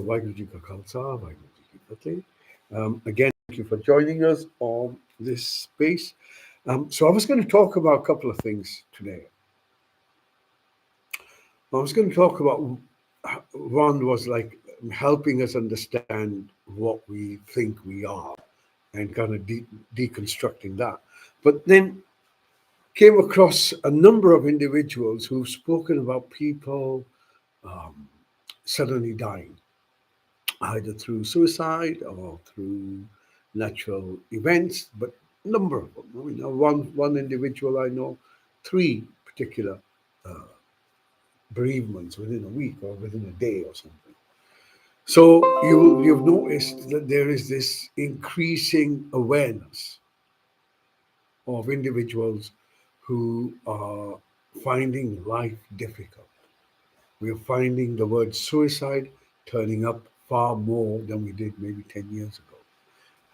Waheguru Ji Ka Khalsa, Waheguru Ji Ki Fateh. Again, thank you for joining us on this space. So I was going to talk about a couple of things today. I was going to talk about one was like helping us understand what we think we are and kind of deconstructing that. But then came across a number of individuals who've spoken about people um, suddenly dying, either through suicide or through natural events, but number of them. I mean, one individual I know, three particular uh, bereavements within a week or within a day or something. So you've noticed that there is this increasing awareness of individuals who are finding life difficult. We're finding the word suicide turning up far more than we did maybe 10 years ago.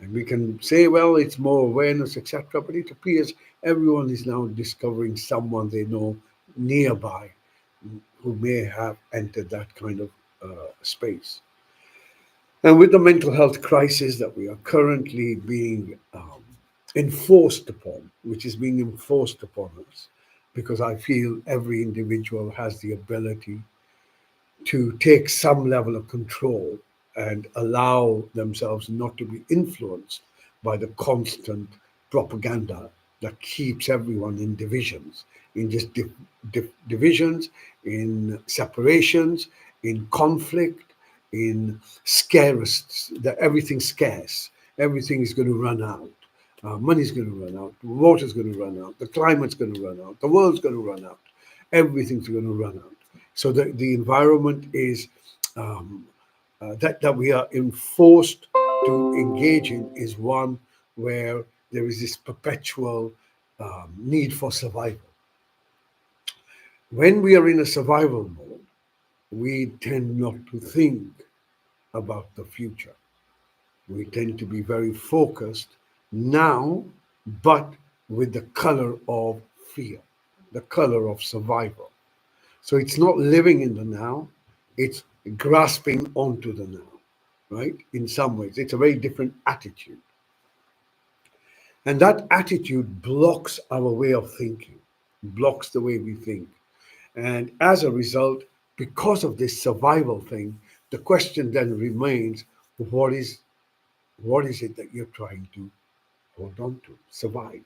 And we can say, well, it's more awareness, etc. But it appears everyone is now discovering someone they know nearby who may have entered that kind of space. And with the mental health crisis that we are currently being enforced upon, which is being enforced upon us, because I feel every individual has the ability to take some level of control and allow themselves not to be influenced by the constant propaganda that keeps everyone in divisions, in just divisions, in separations, in conflict, in scarce, that everything's scarce, everything is going to run out. Money's going to run out, water's going to run out, the climate's going to run out, the world's going to run out, everything's going to run out. So the environment is that we are enforced to engage in is one where there is this perpetual need for survival. When we are in a survival mode, we tend not to think about the future. We tend to be very focused now, but with the color of fear, the color of survival. So it's not living in the now, it's grasping onto the now, right? In some ways, it's a very different attitude. And that attitude blocks our way of thinking, blocks the way we think. And as a result, because of this survival thing, the question then remains, what is what is it that you're trying to hold on to, survive?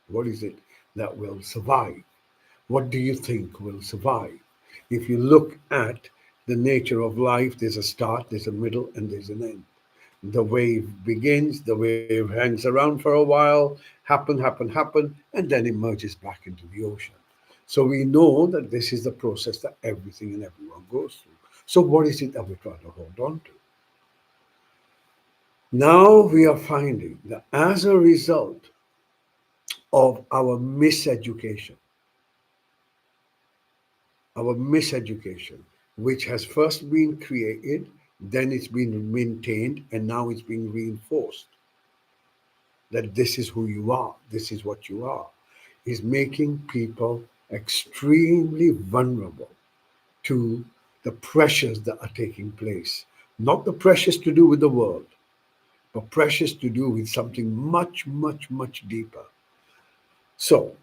What is it that will survive? What do you think will survive? If you look at the nature of life, there's a start, there's a middle, and there's an end. The wave begins, the wave hangs around for a while, happen, and then emerges back into the ocean. So we know that this is the process that everything and everyone goes through. So what is it that we're trying to hold on to? Now we are finding that as a result of our miseducation, which has first been created, then it's been maintained, and now it's being reinforced that this is who you are, this is what you are, is making people extremely vulnerable to the pressures that are taking place. Not the pressures to do with the world, but pressures to do with something much deeper. So,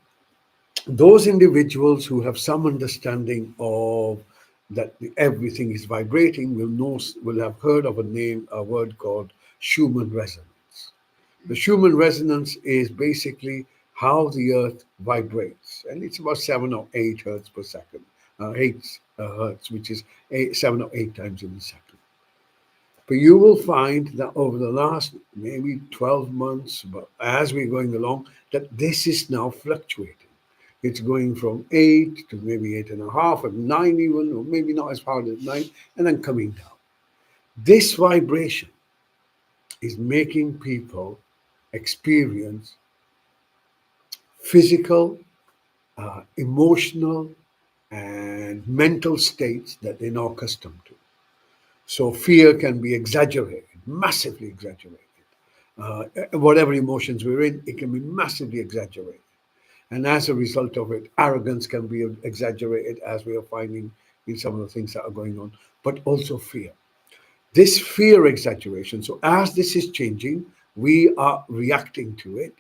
those individuals who have some understanding of that everything is vibrating will have heard of a word called Schumann resonance. The Schumann resonance is basically how the earth vibrates, and it's about 7 or 8 hertz per second, 8 hertz, which is 7 or 8 times in a second. But you will find that over the last maybe 12 months, but as we're going along, that this is now fluctuating. It's going from 8 to maybe 8.5 and 9 even, or maybe not as hard as 9, and then coming down. This vibration is making people experience physical, emotional, and mental states that they're not accustomed to. So fear can be exaggerated, massively exaggerated. Whatever emotions we're in, it can be massively exaggerated. And as a result of it, arrogance can be exaggerated, as we are finding in some of the things that are going on, but also fear. This fear exaggeration. So as this is changing, we are reacting to it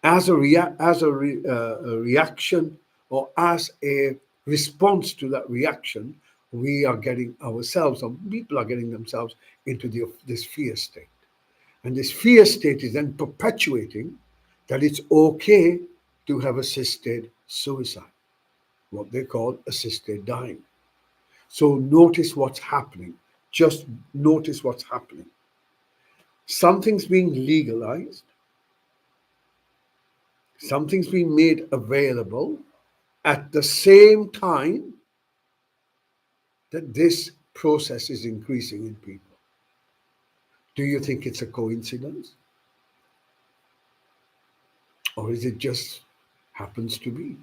as a reaction, or as a response to that reaction. We are getting ourselves, or people are getting themselves into this fear state, and this fear state is then perpetuating that it's okay to have assisted suicide, what they call assisted dying. So notice what's happening. Just notice what's happening. Something's being legalized, something's being made available at the same time that this process is increasing in people. Do you think it's a coincidence? Or is it just happens to be?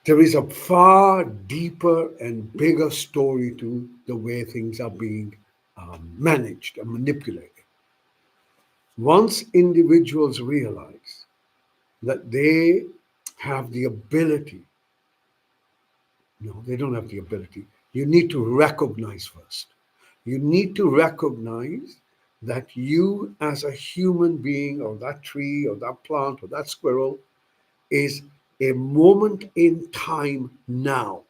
There is a far deeper and bigger story to the way things are being managed and manipulated. Once individuals realize that they have the ability, no, they don't have the ability. You need to recognize first. You need to recognize that you, as a human being, or that tree, or that plant, or that squirrel, is a moment in time now.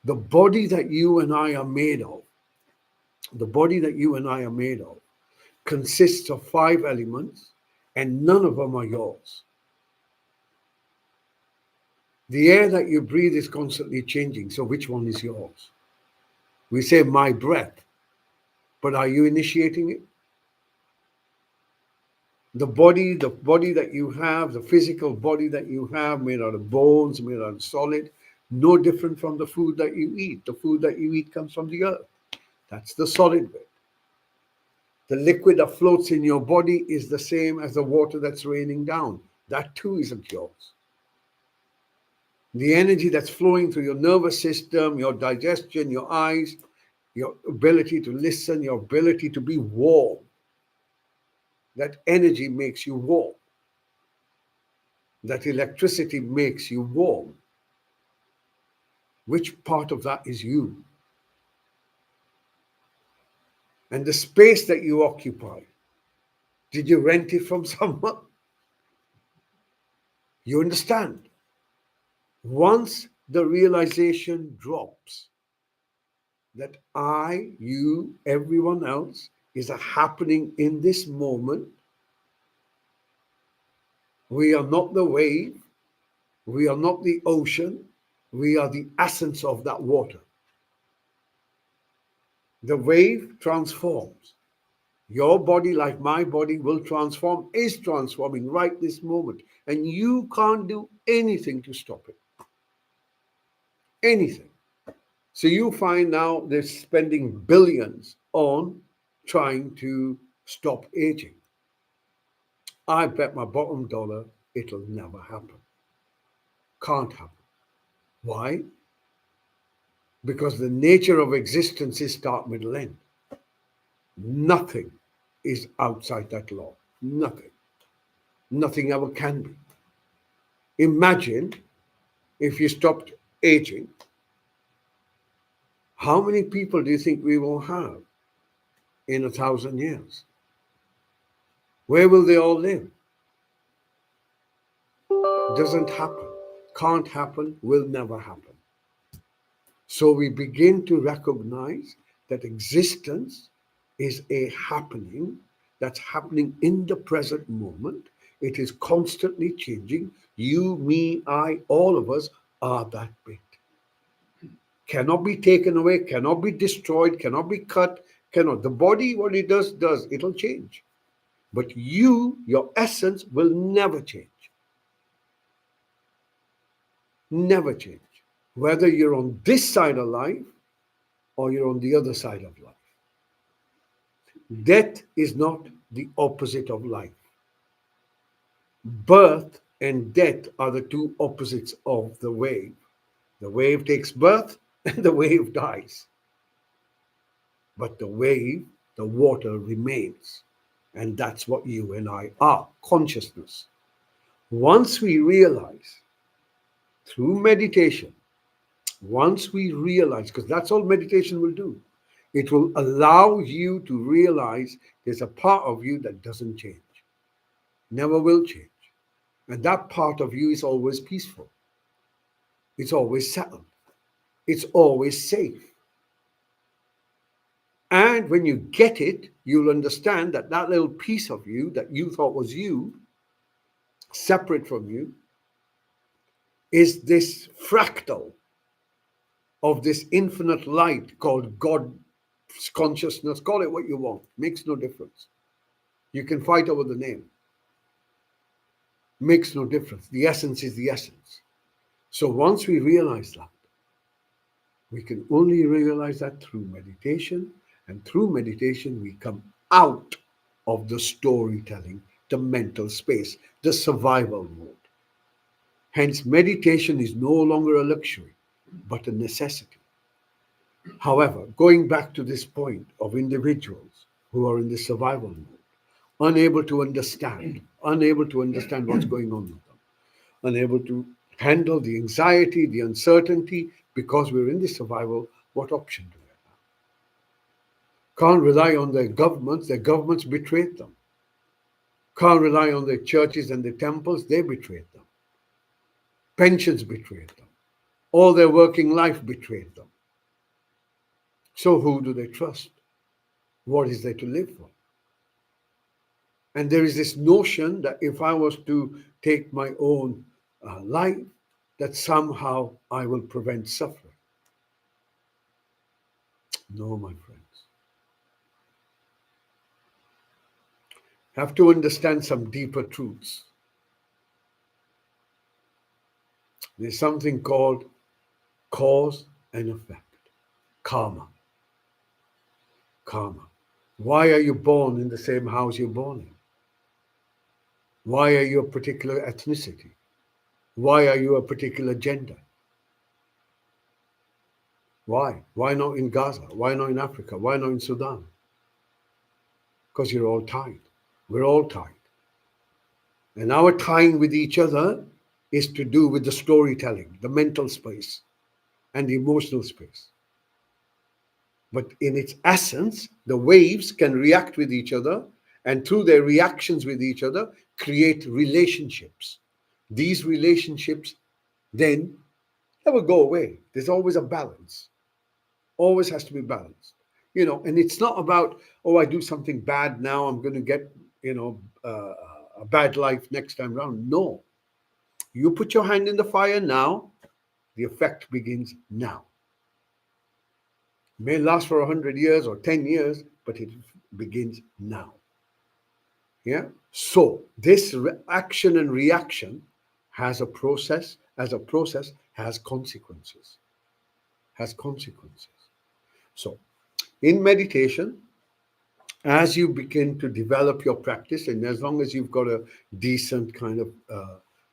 The body that you and I are made of, the body that you and I are made of, consists of 5 elements, and none of them are yours. The air that you breathe is constantly changing, so which one is yours? We say, my breath, but are you initiating it? The body that you have, the physical body that you have, made out of bones, made out of solid, no different from the food that you eat. The food that you eat comes from the earth. That's the solid bit. The liquid that floats in your body is the same as the water that's raining down. That too isn't yours. The energy that's flowing through your nervous system, your digestion, your eyes, your ability to listen, your ability to be warm, that energy makes you warm. That electricity makes you warm. Which part of that is you? And the space that you occupy, did you rent it from someone? You understand? Once the realization drops that I, you, everyone else is a happening in this moment, we are not the wave, we are not the ocean, we are the essence of that water. The wave transforms. Your body, like my body, will transform, is transforming right this moment. And you can't do anything to stop it. Anything. So you find now they're spending billions on trying to stop aging. I bet my bottom dollar it'll never happen. Can't happen. Why? Because the nature of existence is start, middle, end. Nothing is outside that law. Nothing. Nothing ever can be. Imagine if you stopped aging, how many people do you think we will have in 1,000 years? Where will they all live? Doesn't happen. Can't happen, will never happen. So we begin to recognize that existence is a happening that's happening in the present moment. It is constantly changing. You, me, I, all of us are that bit. Cannot be taken away, cannot be destroyed, cannot be cut, cannot. The body, what it does, it'll change. But you, your essence, will never change. Never change. Whether you're on this side of life or you're on the other side of life. Death is not the opposite of life. Birth and death are the two opposites of the wave. The wave takes birth and the wave dies. But the wave, the water remains. And that's what you and I are, consciousness. Once we realize through meditation Once we realize, because that's all meditation will do, it will allow you to realize there's a part of you that doesn't change, never will change. And that part of you is always peaceful, it's always settled, it's always safe. And when you get it, you'll understand that that little piece of you that you thought was you, separate from you, is this fractal of this infinite light called God consciousness. Call it what you want, makes no difference. You can fight over the name, makes no difference. The essence is the essence. So once we realize that, we can only realize that through meditation, and through meditation we come out of the storytelling, the mental space, the survival mode. Hence, meditation is no longer a luxury, but a necessity. However, going back to this point of individuals who are in the survival mode, unable to understand what's going on with them, unable to handle the anxiety, the uncertainty, because we're in the survival, what option do they have? Can't rely on their governments betrayed them. Can't rely on their churches and their temples, they betrayed them. Pensions betrayed them. All their working life betrayed them. So who do they trust? What is there to live for? And there is this notion that if I was to take my own life, that somehow I will prevent suffering. No, my friends. Have to understand some deeper truths. There's something called cause and effect. Karma. Karma. Why are you born in the same house you're born in? Why are you a particular ethnicity? Why are you a particular gender? Why? Why not in Gaza? Why not in Africa? Why not in Sudan? Because you're all tied. We're all tied. And our tying with each other is to do with the storytelling, the mental space, and the emotional space. But in its essence, the waves can react with each other, and through their reactions with each other, create relationships. These relationships then never go away. There's always a balance. Always has to be balanced. And it's not about, oh, I do something bad now, I'm going to get, a bad life next time around. No. You put your hand in the fire now, the effect begins now. It may last for 100 years or 10 years, but it begins now. Yeah. So this action and reaction has a process, has consequences. So in meditation, as you begin to develop your practice, and as long as you've got a decent kind of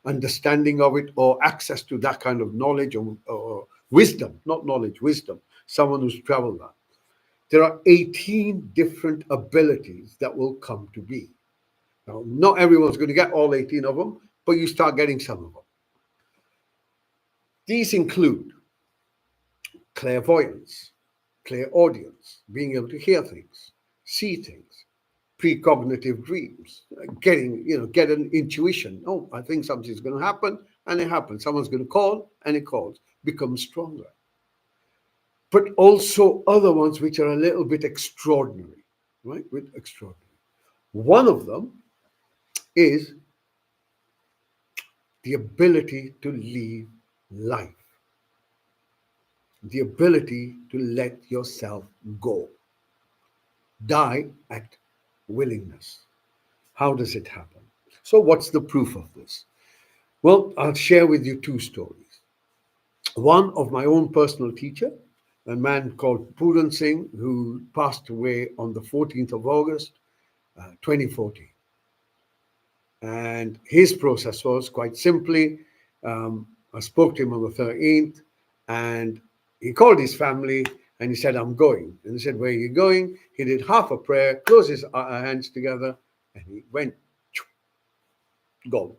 understanding of it or access to that kind of knowledge or wisdom, not knowledge, wisdom, someone who's traveled that, there are 18 different abilities that will come to be. Now, not everyone's going to get all 18 of them, but you start getting some of them. These include clairvoyance, clairaudience, being able to hear things, see things, precognitive dreams, get an intuition. Oh, I think something's going to happen, and it happens. Someone's going to call, and it calls, becomes stronger. But also other ones which are a little bit extraordinary, right? With extraordinary. One of them is the ability to live life, the ability to let yourself go, die at willingness. How does it happen? So what's the proof of this? Well, I'll share with you two stories. One of my own personal teacher, a man called Puran Singh, who passed away on the 14th of August, 2014. And his process was quite simply, I spoke to him on the 13th, and he called his family and he said, I'm going. And they said, where are you going? He did half a prayer, closed his hands together, and he went, gone.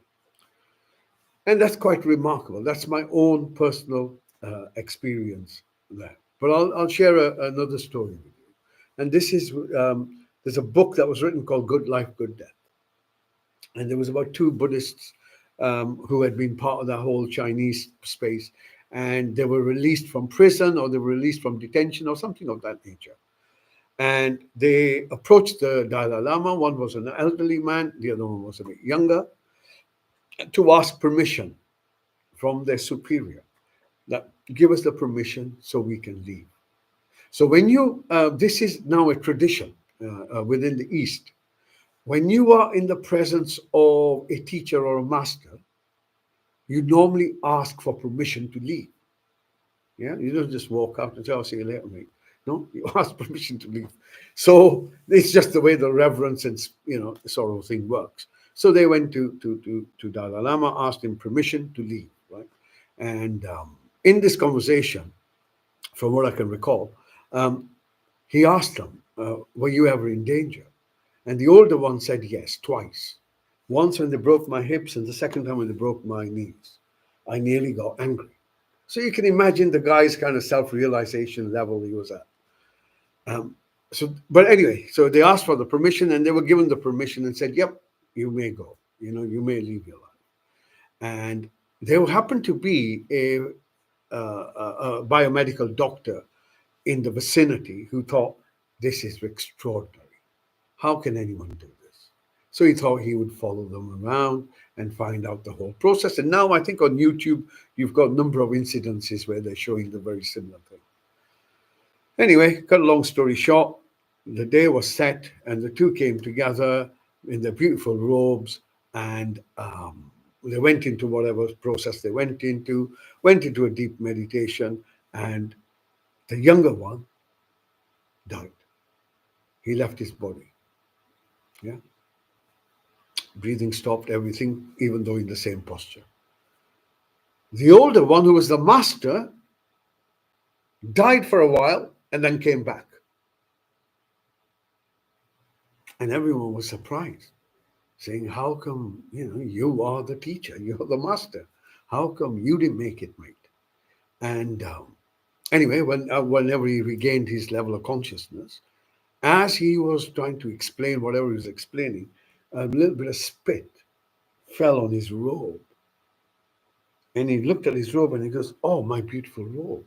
And that's quite remarkable. That's my own personal experience there. But I'll share another story with you. And this is there's a book that was written called Good Life, Good Death. And there was about two Buddhists who had been part of that whole Chinese space, and they were released from prison or they were released from detention or something of that nature. And they approached the Dalai Lama. One was an elderly man, the other one was a bit younger, to ask permission from their superior that give us the permission so we can leave. So when you, this is now a tradition within the East. When you are in the presence of a teacher or a master, you normally ask for permission to leave. Yeah, you don't just walk out and say, "I'll see you later, mate." No, you ask permission to leave. So it's just the way the reverence and sort of thing works. So they went to Dalai Lama, asked him permission to leave, right? And in this conversation, from what I can recall, he asked them, "Were you ever in danger?" And the older one said yes, twice. Once when they broke my hips, and the second time when they broke my knees. I nearly got angry. So you can imagine the guy's kind of self-realization level he was at. But anyway, so they asked for the permission, and they were given the permission and said, "Yep, you may go. You may leave your life." And there happened to be a biomedical doctor in the vicinity who thought, "This is extraordinary. How can anyone do this?" So he thought he would follow them around and find out the whole process. And now I think on YouTube, you've got a number of incidences where they're showing the very similar thing. Anyway, cut a long story short, the day was set and the two came together in their beautiful robes, and they went into whatever process they went into a deep meditation, and the younger one died. He left his body. Yeah. Breathing stopped, everything, even though in the same posture. The older one, who was the master, died for a while and then came back. And everyone was surprised, saying, "How come, you are the teacher, you're the master. How come you didn't make it, mate?" And anyway, whenever he regained his level of consciousness, as he was trying to explain whatever he was explaining, a little bit of spit fell on his robe. And he looked at his robe and he goes, "Oh, my beautiful robe."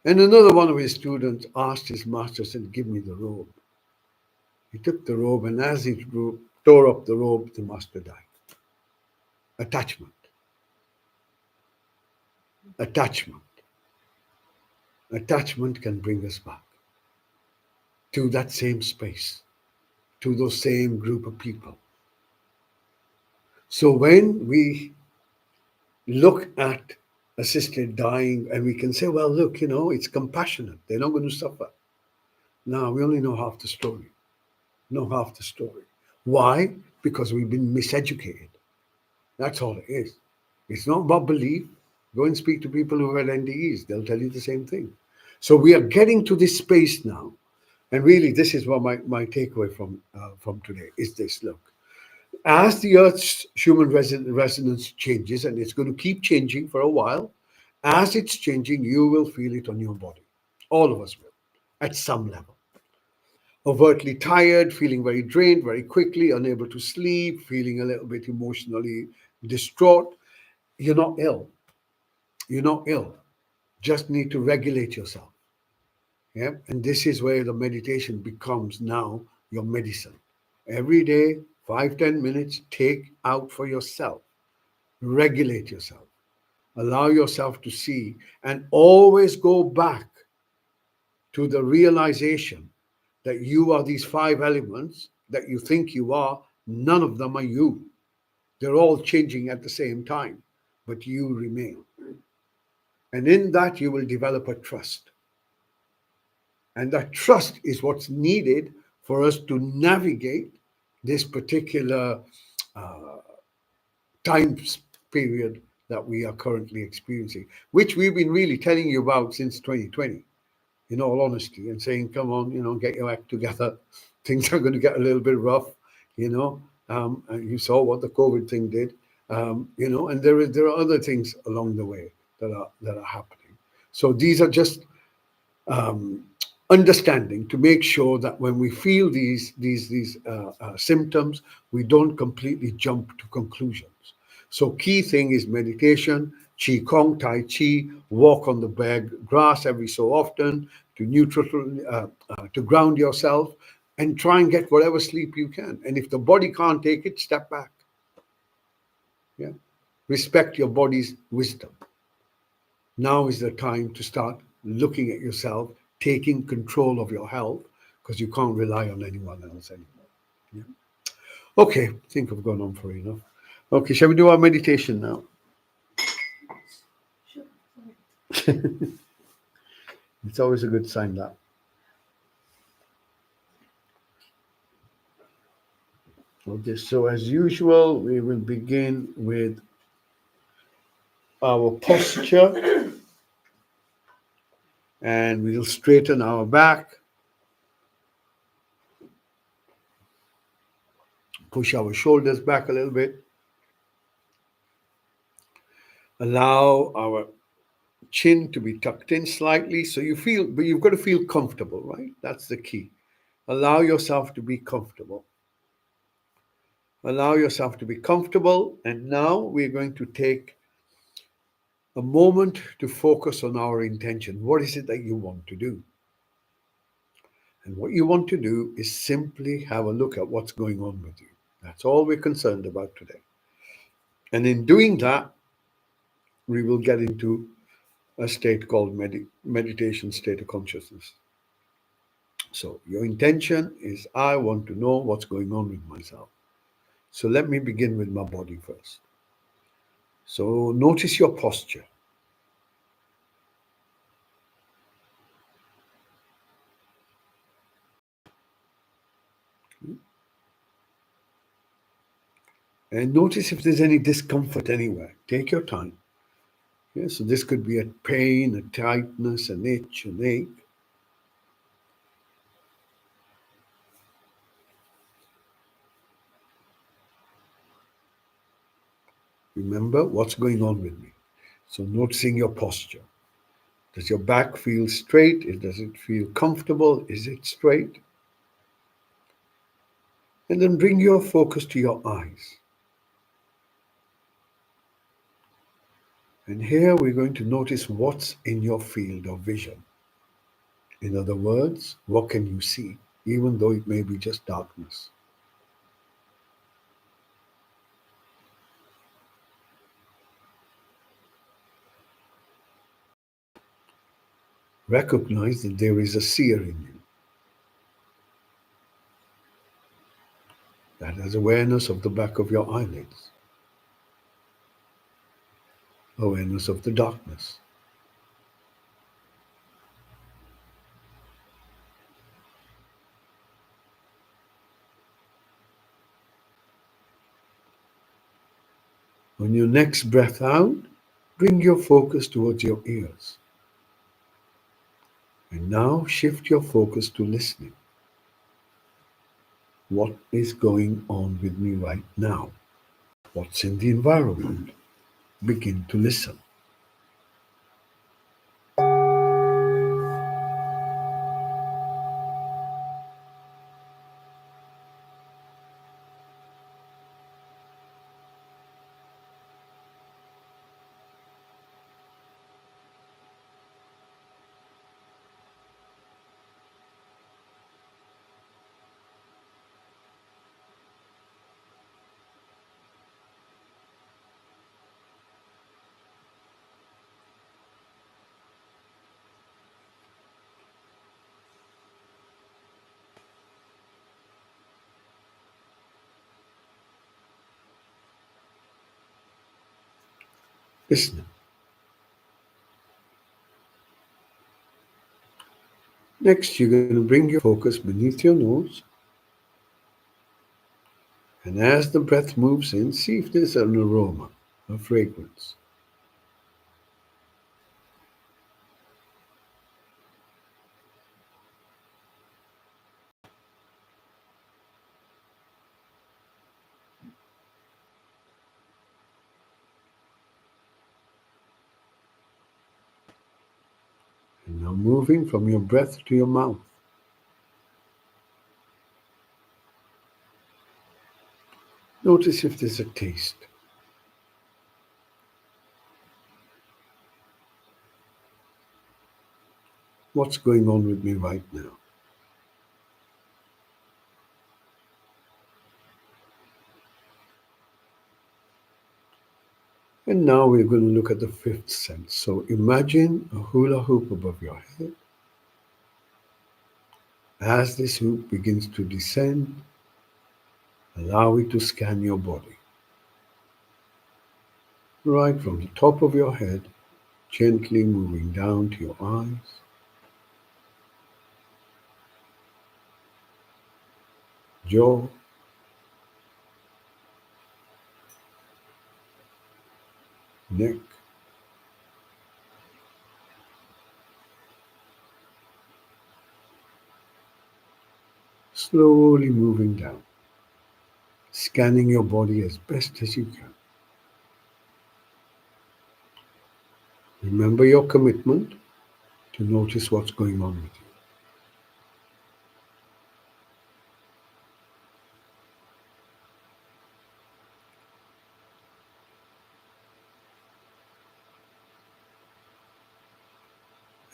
And another one of his students asked his master, said, "Give me the robe." He took the robe, and as he tore up the robe, the master died. Attachment. Attachment. Attachment can bring us back to that same space, to those same group of people. So when we look at assisted dying and we can say, "Well, look, it's compassionate. They're not going to suffer." No, we only know half the story. Know half the story. Why? Because we've been miseducated. That's all it is. It's not about belief. Go and speak to people who had NDEs. They'll tell you the same thing. So we are getting to this space now. And really, this is what my takeaway from today is this. Look, as the Earth's Schumann resonance changes, and it's going to keep changing for a while, as it's changing, you will feel it on your body. All of us will, at some level. Overtly tired, feeling very drained very quickly, unable to sleep, feeling a little bit emotionally distraught. You're not ill. You're not ill. Just need to regulate yourself. Yeah. And this is where the meditation becomes now your medicine. Every day, 5-10 minutes, take out for yourself. Regulate yourself. Allow yourself to see, and always go back to the realization that you are these 5 elements that you think you are. None of them are you. They're all changing at the same time, but you remain. And in that, you will develop a trust. And that trust is what's needed for us to navigate this particular time period that we are currently experiencing, which we've been really telling you about since 2020, in all honesty, and saying, "Come on, get your act together. Things are going to get a little bit rough, and you saw what the COVID thing did, and there are other things along the way. that are happening. So these are just um, understanding to make sure that when we feel these symptoms, we don't completely jump to conclusions. So key thing is meditation, qi kong, tai chi, walk on the bare grass every so often to neutral, to ground yourself, and try and get whatever sleep you can. And if the body can't take it, step back. Yeah, respect your body's wisdom. Now is the time to start looking at yourself, taking control of your health, because you can't rely on anyone else anymore. Yeah. Okay, I think I've gone on for enough. Okay, shall we do our meditation now? It's always a good sign that. Okay, so as usual, we will begin with our posture and we'll straighten our back, push our shoulders back a little bit, allow our chin to be tucked in slightly so you feel, but you've got to feel comfortable, right? That's the key. Allow yourself to be comfortable. Allow yourself to be comfortable. And now we're going to take a moment to focus on our intention. What is it that you want to do? And what you want to do is simply have a look at what's going on with you. That's all we're concerned about today. And in doing that, we will get into a state called meditation state of consciousness. So your intention is, I want to know what's going on with myself. So let me begin with my body first. So notice your posture. And notice if there's any discomfort anywhere. Take your time. Yeah, so this could be a pain, a tightness, an itch, an ache. Remember what's going on with me. So noticing your posture. Does your back feel straight? Does it feel comfortable? Is it straight? And then bring your focus to your eyes. And here we're going to notice what's in your field of vision. In other words, what can you see, even though it may be just darkness? Recognize that there is a seer in you that has awareness of the back of your eyelids, awareness of the darkness. On your next breath out, bring your focus towards your ears. And now shift your focus to listening. What is going on with me right now? What's in the environment? Begin to listen. Listening. Next, you're going to bring your focus beneath your nose. And as the breath moves in, see if there's an aroma, a fragrance. Now moving from your breath to your mouth. Notice if there's a taste. What's going on with me right now? And now we're going to look at the fifth sense. So imagine a hula hoop above your head. As this hoop begins to descend, allow it to scan your body. Right from the top of your head, gently moving down to your eyes, jaw, neck, slowly moving down, scanning your body as best as you can. Remember your commitment to notice what's going on with you.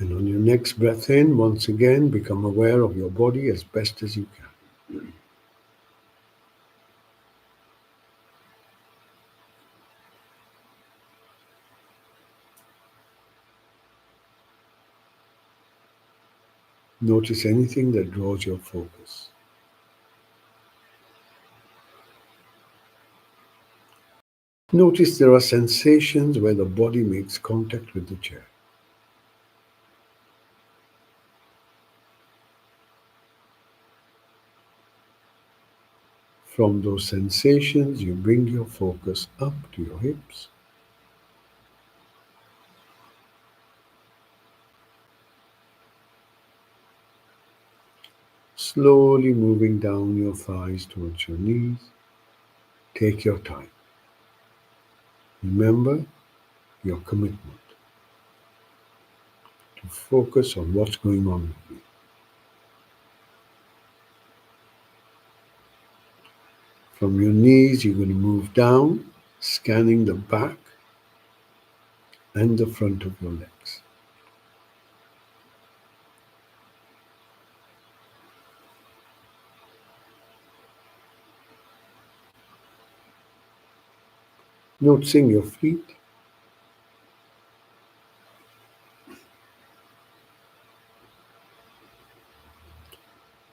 And on your next breath in, once again, become aware of your body as best as you can. Notice anything that draws your focus. Notice there are sensations where the body makes contact with the chair. From those sensations, you bring your focus up to your hips. Slowly moving down your thighs towards your knees. Take your time. Remember your commitment to focus on what's going on with you. From your knees, you're going to move down, scanning the back and the front of your legs. Noticing your feet,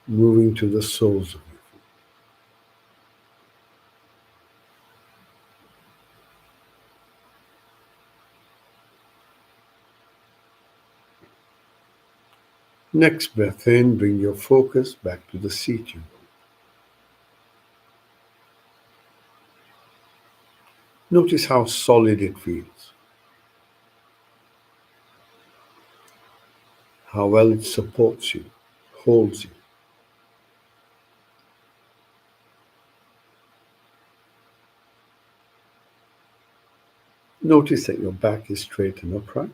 moving to the soles of your feet. Next breath in, bring your focus back to the seat you're on. Notice how solid it feels, how well it supports you, holds you. Notice that your back is straight and upright.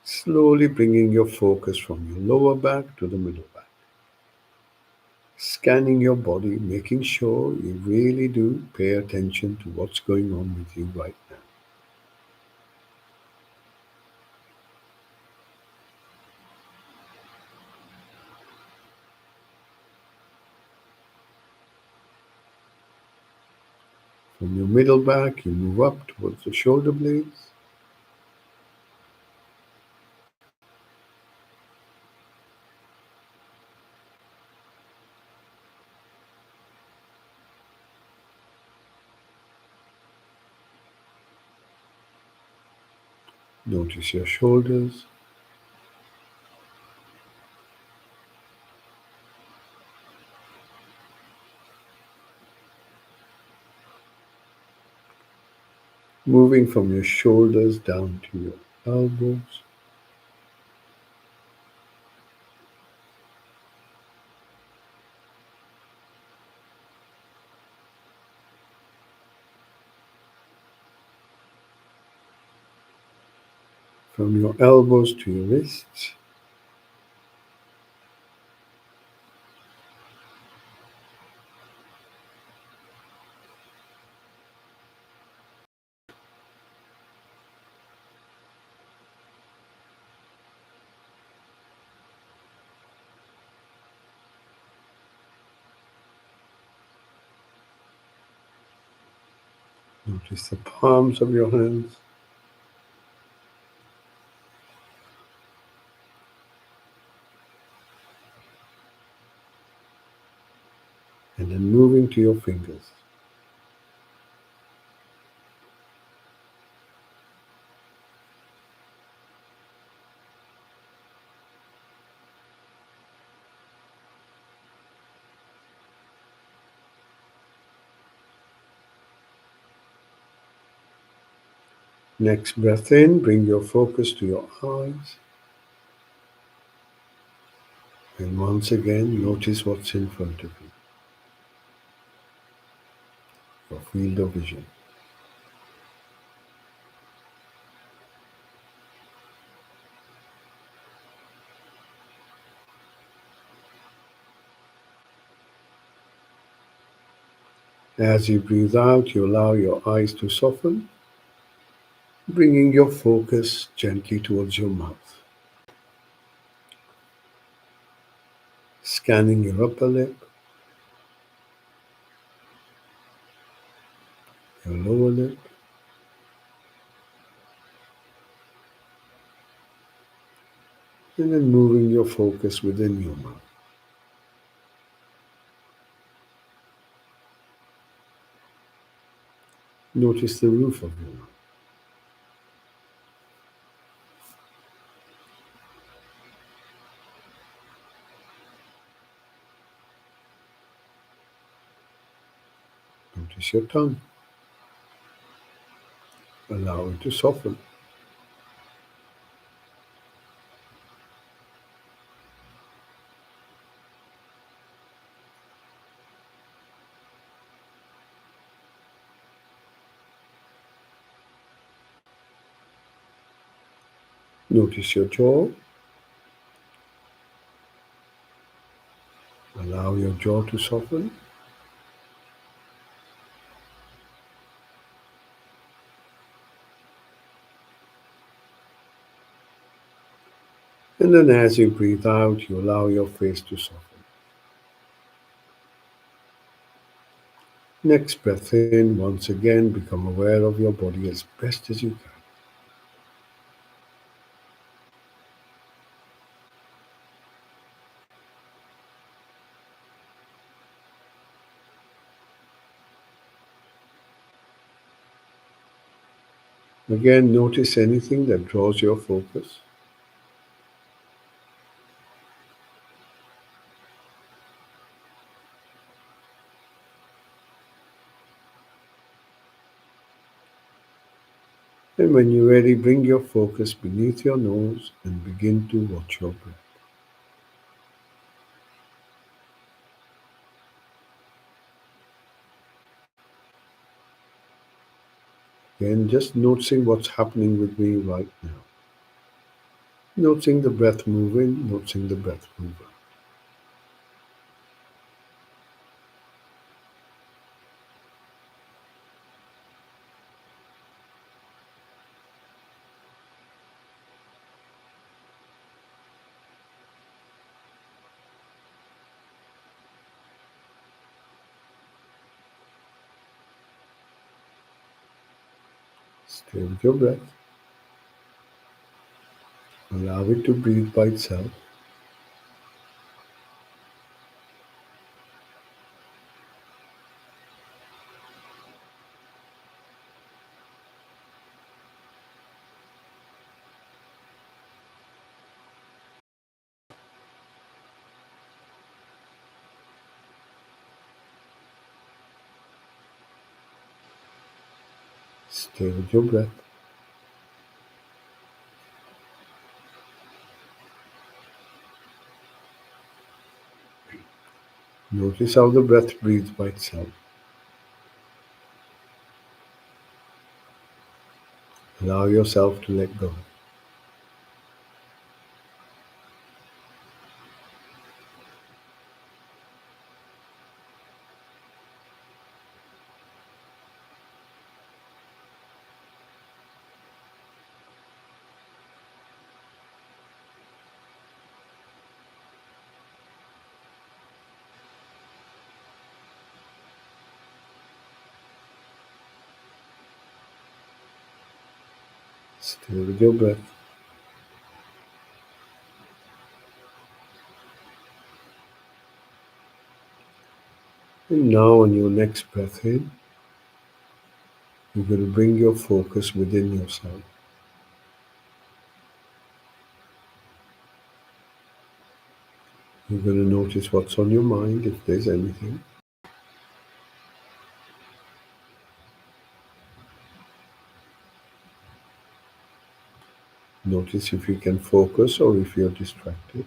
Slowly bringing your focus from your lower back to the middle back. Scanning your body, making sure you really do pay attention to what's going on with you right now. From your middle back, you move up towards the shoulder blades. Notice your shoulders. Moving from your shoulders down to your elbows. from your elbows to your wrists. Notice the palms of your hands. And then moving to your fingers. Next breath in, bring your focus to your eyes. And once again, notice what's in front of you, your field of vision. As you breathe out, you allow your eyes to soften, bringing your focus gently towards your mouth. Scanning your upper lip, your lower lip, and then moving your focus within your mouth. Notice the roof of your mouth. Notice your tongue. Allow it to soften. Notice your jaw. Allow your jaw to soften. And then as you breathe out, you allow your face to soften. Next breath in, once again, become aware of your body as best as you can. Again, notice anything that draws your focus. And when you're ready, bring your focus beneath your nose and begin to watch your breath. Again, just noticing what's happening with me right now. Noticing the breath move in, noticing the breath move out. Stay with your breath. Allow it to breathe by itself. Stay with your breath. Notice how the breath breathes by itself. Allow yourself to let go. Stay with your breath. And now, on your next breath in, you're going to bring your focus within yourself. You're going to notice what's on your mind, if there's anything. Notice if you can focus or if you're distracted.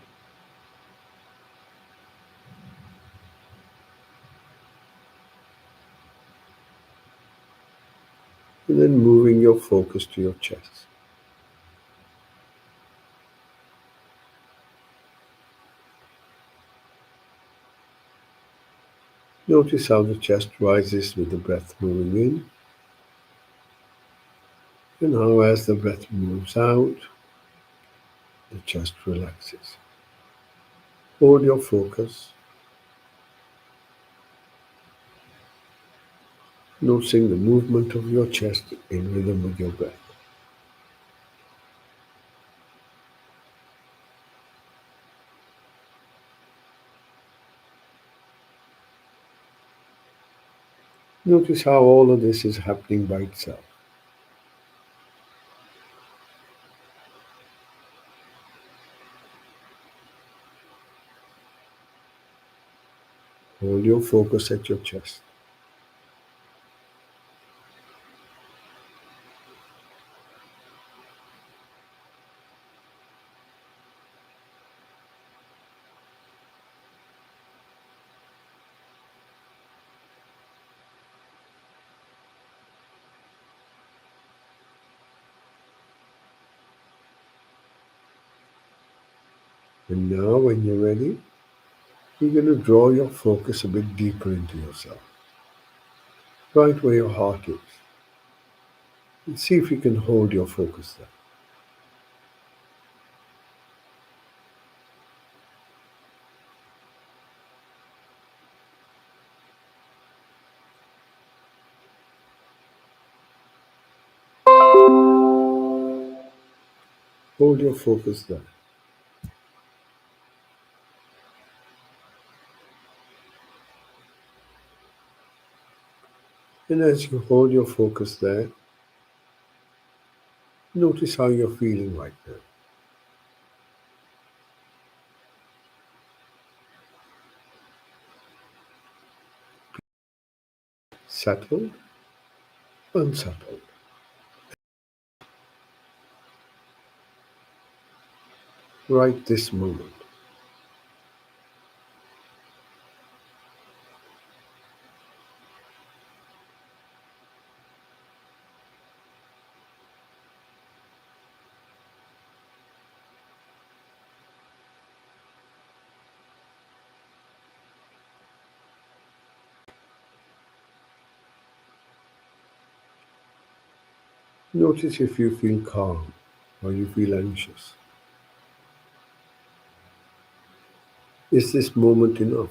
And then moving your focus to your chest. Notice how the chest rises with the breath moving in, and how, as the breath moves out, the chest relaxes. Hold your focus, noticing the movement of your chest in rhythm with your breath. Notice how all of this is happening by itself. Hold your focus at your chest. And now, when you're ready, you're going to draw your focus a bit deeper into yourself, right where your heart is. And see if you can hold your focus there. Hold your focus there. And as you hold your focus there, notice how you're feeling right now. Settled, unsettled. Right this moment. Notice if you feel calm or you feel anxious. Is this moment enough?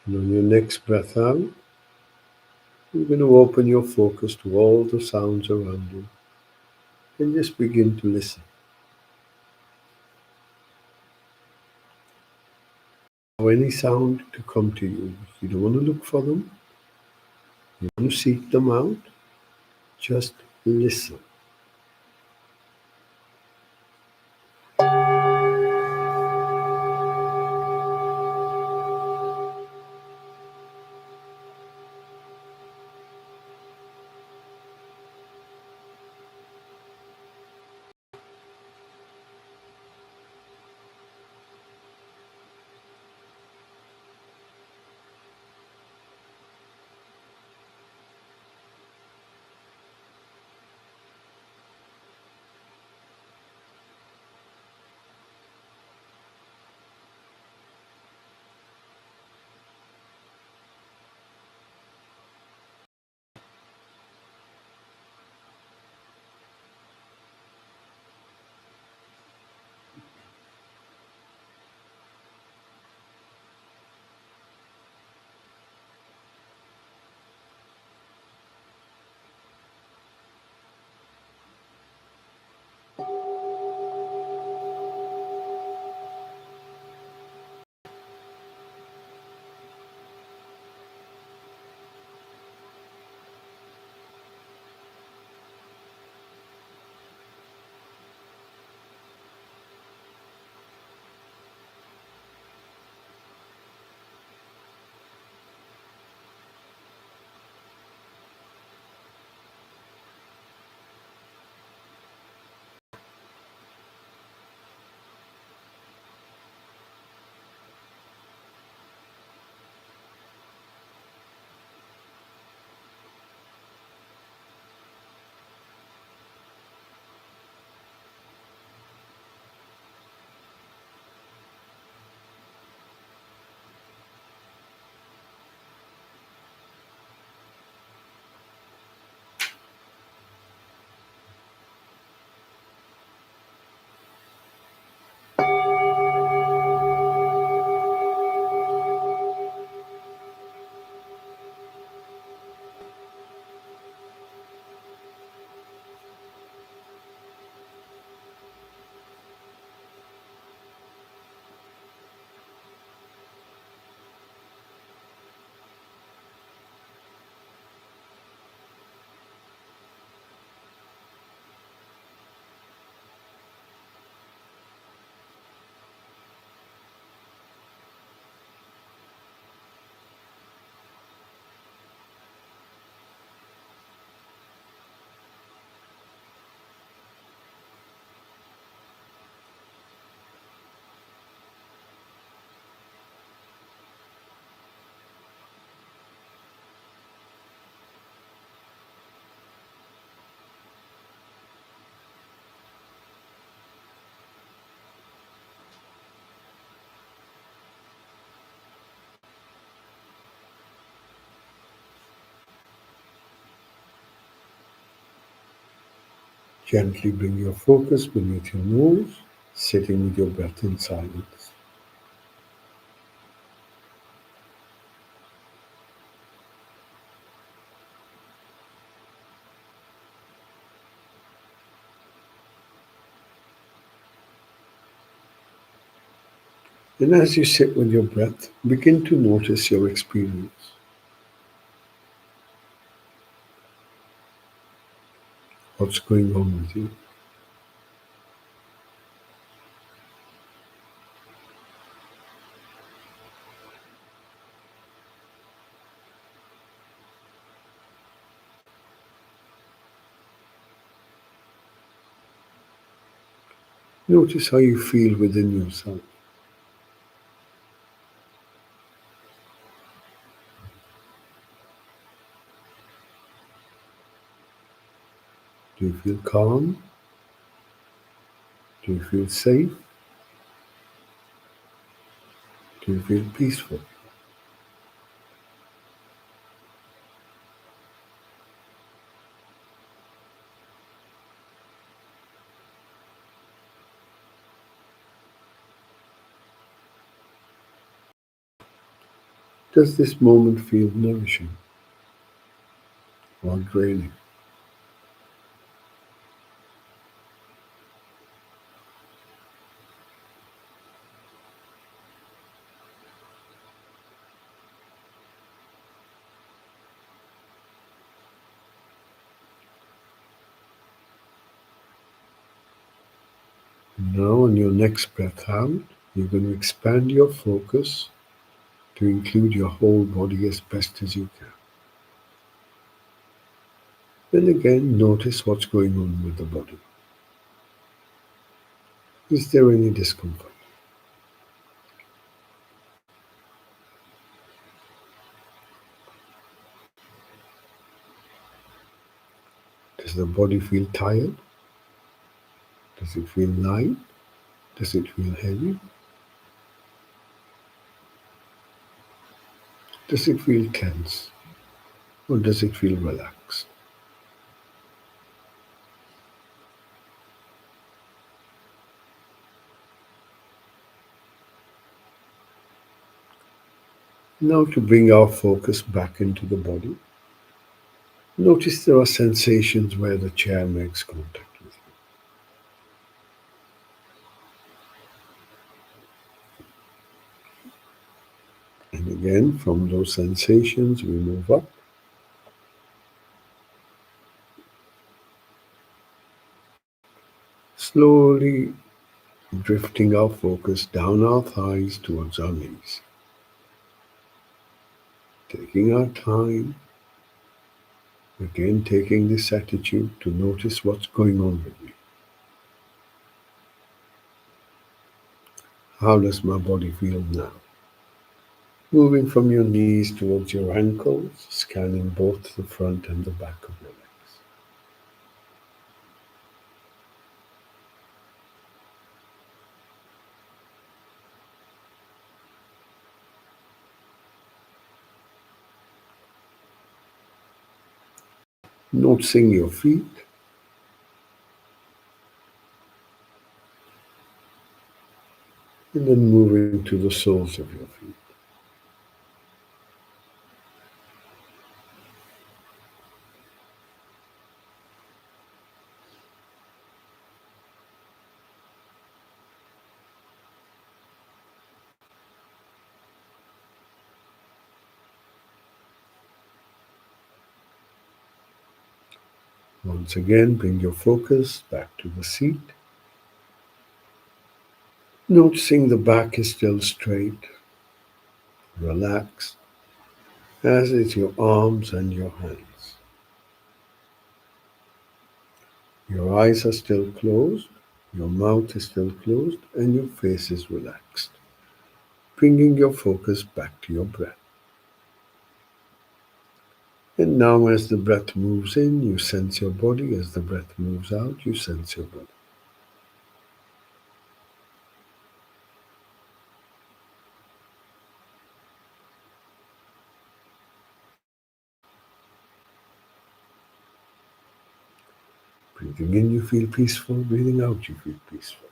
And on your next breath out, you're going to open your focus to all the sounds around you and just begin to listen. Allow any sound to come to you. You don't want to look for them, you don't want to seek them out, just listen. Gently bring your focus beneath your nose, sitting with your breath in silence. And as you sit with your breath, begin to notice your experience. What's going on with you? Notice how you feel within yourself. Do you feel calm? Do you feel safe? Do you feel peaceful? Does this moment feel nourishing or draining? Now, on your next breath out, you're going to expand your focus to include your whole body as best as you can. Then again, notice what's going on with the body. Is there any discomfort? Does the body feel tired? Does it feel light? Does it feel heavy? Does it feel tense? Or does it feel relaxed? Now, to bring our focus back into the body, notice there are sensations where the chair makes contact with you. And again, from those sensations, we move up, slowly drifting our focus down our thighs towards our knees. Taking our time, again taking this attitude to notice what's going on with me. How does my body feel now? Moving from your knees towards your ankles, scanning both the front and the back of your legs. Noticing your feet, and then moving to the soles of your feet. Once again, bring your focus back to the seat. Noticing the back is still straight, relaxed, as is your arms and your hands. Your eyes are still closed, your mouth is still closed, and your face is relaxed. Bringing your focus back to your breath. And now, as the breath moves in, you sense your body. As the breath moves out, you sense your body. Breathing in, you feel peaceful. Breathing out, you feel peaceful.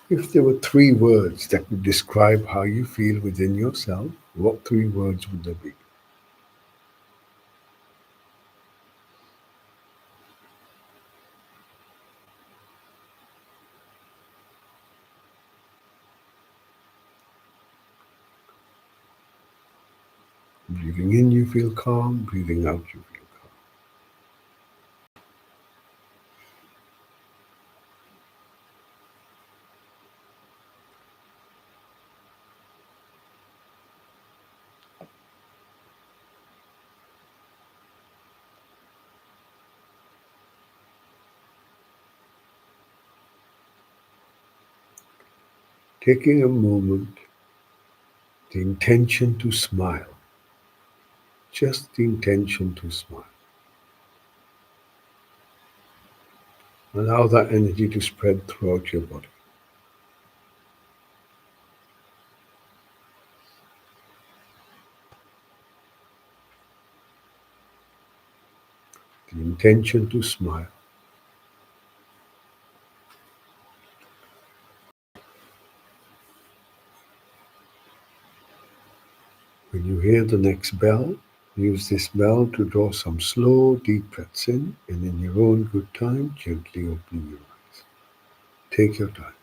If there were three words that would describe how you feel within yourself, what three words would they be? Breathing in, you feel calm. Breathing out, you feel calm. Taking a moment, the intention to smile. Just the intention to smile. Allow that energy to spread throughout your body. The intention to smile. When you hear the next bell, use this bell to draw some slow, deep breaths in, and in your own good time, gently open your eyes. Take your time.